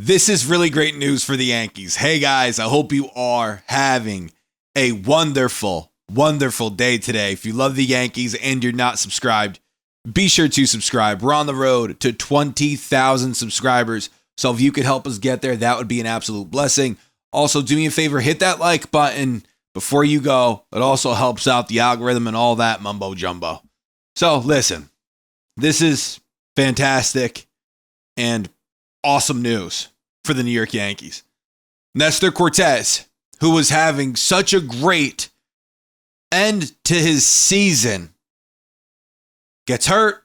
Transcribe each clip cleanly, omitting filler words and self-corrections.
This is really great news for the Yankees. Hey guys, I hope you are having a wonderful, wonderful day today. If you love the Yankees and you're not subscribed, be sure to subscribe. We're on the road to 20,000 subscribers. So if you could help us get there, that would be an absolute blessing. Also, do me a favor, hit that like button before you go. It also helps out the algorithm and all that mumbo jumbo. So listen, this is fantastic and awesome news for the New York Yankees. Nestor Cortes, who was having such a great end to his season, gets hurt,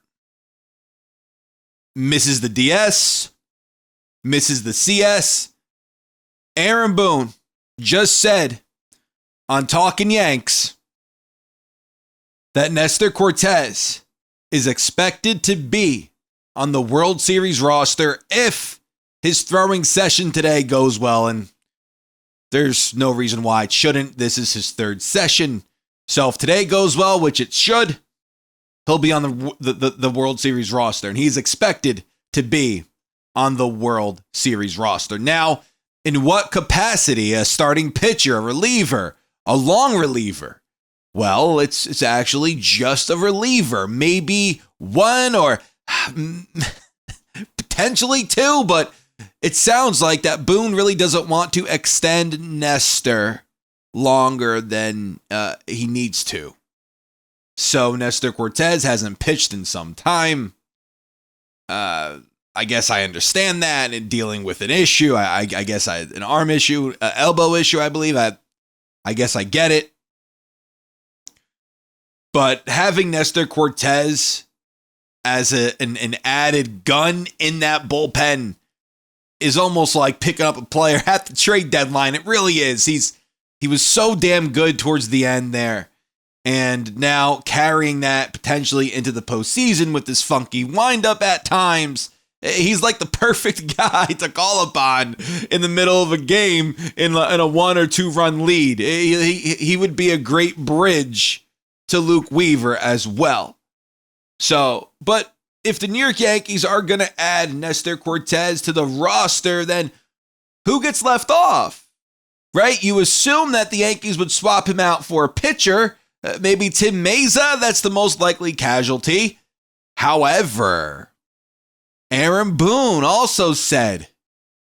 misses the DS, misses the CS. Aaron Boone just said on Talking Yanks that Nestor Cortes is expected to be on the World Series roster if his throwing session today goes well, and there's no reason why it shouldn't. This is his third session. So if today goes well, which it should, he'll be on the World Series roster, and he's expected to be on the World Series roster. Now, in what capacity? A starting pitcher, a reliever, a long reliever? Well, it's actually just a reliever. Maybe one or potentially two, but it sounds like that Boone really doesn't want to extend Nestor longer than he needs to. So Nestor Cortes hasn't pitched in some time. I guess I understand that, and dealing with an issue. I guess an arm issue, elbow issue, I believe. I guess I get it. But having Nestor Cortes as an added gun in that bullpen is almost like picking up a player at the trade deadline. It really is. He was so damn good towards the end there. And now carrying that potentially into the postseason with this funky windup at times. He's like the perfect guy to call upon in the middle of a game in a 1 or 2 run lead. He would be a great bridge to Luke Weaver as well. So, but if the New York Yankees are going to add Nestor Cortes to the roster, then who gets left off? Right? You assume that the Yankees would swap him out for a pitcher. Maybe Tim Mesa, that's the most likely casualty. However, Aaron Boone also said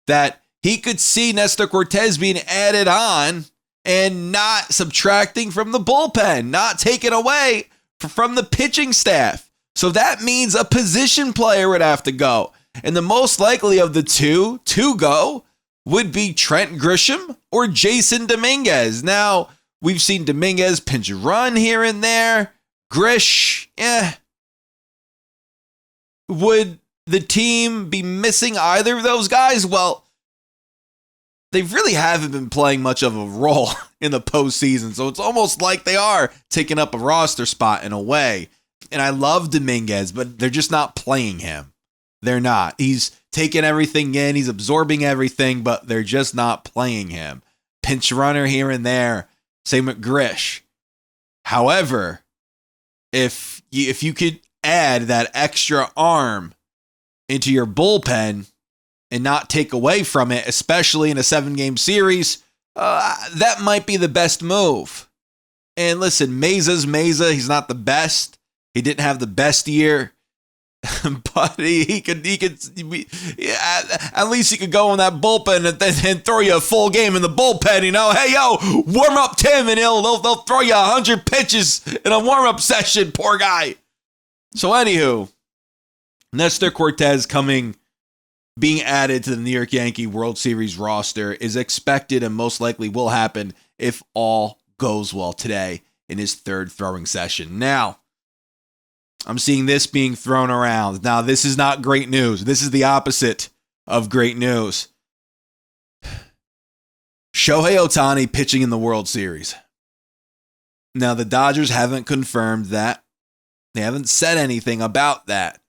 that he could see Nestor Cortes being added on and not subtracting from the bullpen, not taken away from the pitching staff. So that means a position player would have to go. And the most likely of the two to go would be Trent Grisham or Jason Dominguez. Now, we've seen Dominguez pinch a run here and there. Grish, Would the team be missing either of those guys? Well, they really haven't been playing much of a role in the postseason. So it's almost like they are taking up a roster spot in a way. And I love Dominguez, but they're just not playing him. They're not. He's taking everything in. He's absorbing everything, but they're just not playing him. Pinch runner here and there. Same with Grish. However, if you could add that extra arm into your bullpen and not take away from it, especially in a 7-game series, that might be the best move. And listen, Mesa's Mesa. He's not the best. He didn't have the best year, but he could at least he could go in that bullpen and throw you a full game in the bullpen. You know, hey yo, warm up Tim, and they'll throw you 100 pitches in a warm up session. Poor guy. So anywho, Nestor Cortes being added to the New York Yankee World Series roster is expected and most likely will happen if all goes well today in his third throwing session. Now, I'm seeing this being thrown around. Now, this is not great news. This is the opposite of great news. Shohei Ohtani pitching in the World Series. Now, the Dodgers haven't confirmed that. They haven't said anything about that.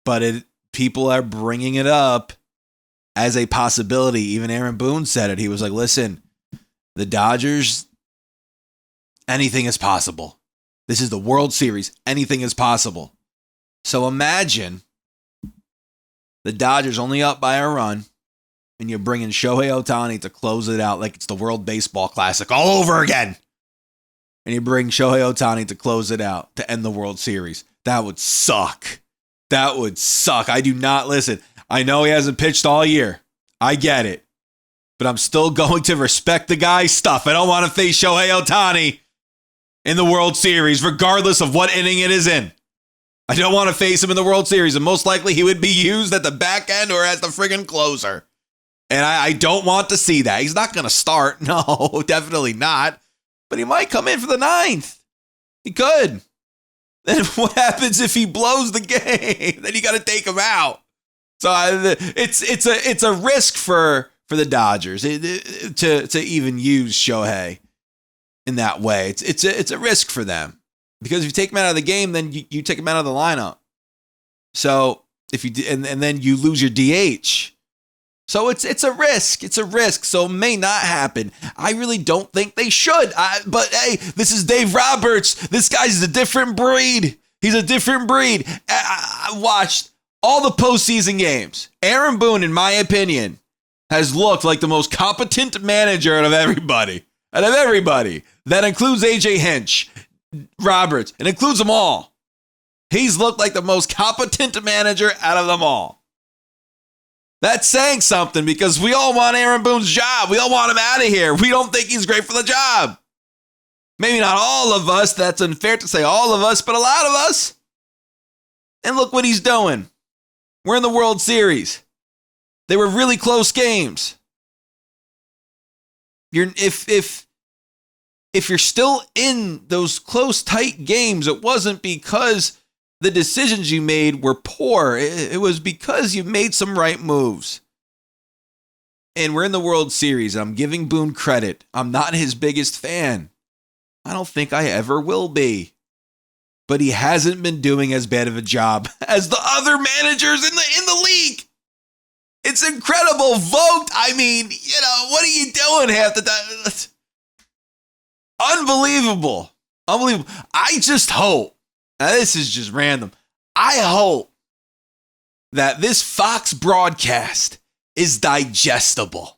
But people are bringing it up as a possibility. Even Aaron Boone said it. He was like, listen, the Dodgers, anything is possible. This is the World Series. Anything is possible. So imagine the Dodgers only up by a run, and you're bringing Shohei Ohtani to close it out like it's the World Baseball Classic all over again. And you bring Shohei Ohtani to close it out to end the World Series. That would suck. That would suck. I do not listen. I know he hasn't pitched all year. I get it. But I'm still going to respect the guy's stuff. I don't want to face Shohei Ohtani in the World Series, regardless of what inning it is in. I don't want to face him in the World Series, and most likely he would be used at the back end or as the friggin' closer. And I don't want to see that. He's not going to start. No, definitely not. But he might come in for the 9th. He could. Then what happens if he blows the game? Then you got to take him out. So it's a risk for the Dodgers to even use Shohei in that way. It's a risk for them, because if you take him out of the game, then you take him out of the lineup. So if you and then you lose your DH. So it's a risk. It's a risk. So it may not happen. I really don't think they should. But hey, this is Dave Roberts. This guy's a different breed. He's a different breed. I watched all the postseason games. Aaron Boone, in my opinion, has looked like the most competent manager out of everybody. That includes AJ Hinch, Roberts. It includes them all. He's looked like the most competent manager out of them all. That's saying something, because we all want Aaron Boone's job. We all want him out of here. We don't think he's great for the job. Maybe not all of us. That's unfair to say all of us, but a lot of us. And look what he's doing. We're in the World Series. They were really close games. If you're still in those close, tight games, it wasn't because the decisions you made were poor. It was because you made some right moves. And we're in the World Series. I'm giving Boone credit. I'm not his biggest fan. I don't think I ever will be. But he hasn't been doing as bad of a job as the other managers in the league. It's incredible. Vote. I mean, what are you doing half the time? Unbelievable. I just hope. Now, this is just random. I hope that this Fox broadcast is digestible.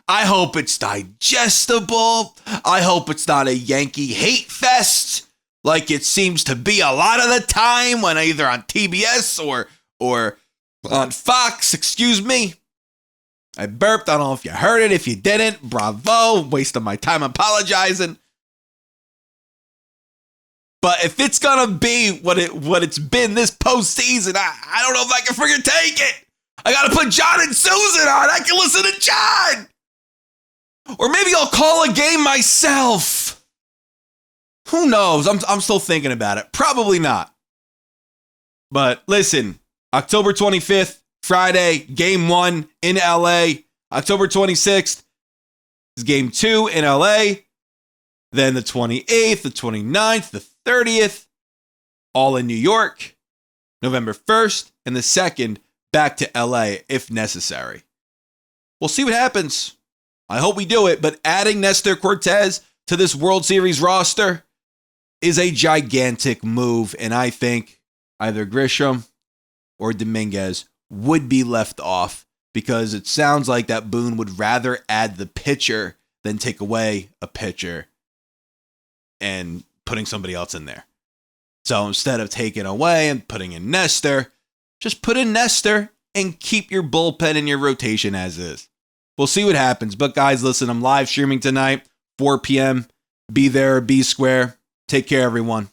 I hope it's digestible. I hope it's not a Yankee hate fest like it seems to be a lot of the time when either on TBS or on Fox. Excuse me. I burped. I don't know if you heard it. If you didn't, bravo. Wasting my time apologizing. But if it's going to be what it's been this postseason, I don't know if I can freaking take it. I got to put John and Susan on. I can listen to John. Or maybe I'll call a game myself. Who knows? I'm still thinking about it. Probably not. But listen, October 25th, Friday, game 1 in LA. October 26th is game 2 in LA. Then the 28th, the 29th, the 30th, all in New York. November 1st and the 2nd, back to LA if necessary. We'll see what happens. I hope we do it, but adding Nestor Cortes to this World Series roster is a gigantic move, and I think either Grisham or Dominguez would be left off, because it sounds like that Boone would rather add the pitcher than take away a pitcher and putting somebody else in there. So instead of taking away and putting in Nestor, just put in Nestor and keep your bullpen and your rotation as is. We'll see what happens. But guys, listen, I'm live streaming tonight, 4 p.m. Be there or be square. Take care, everyone.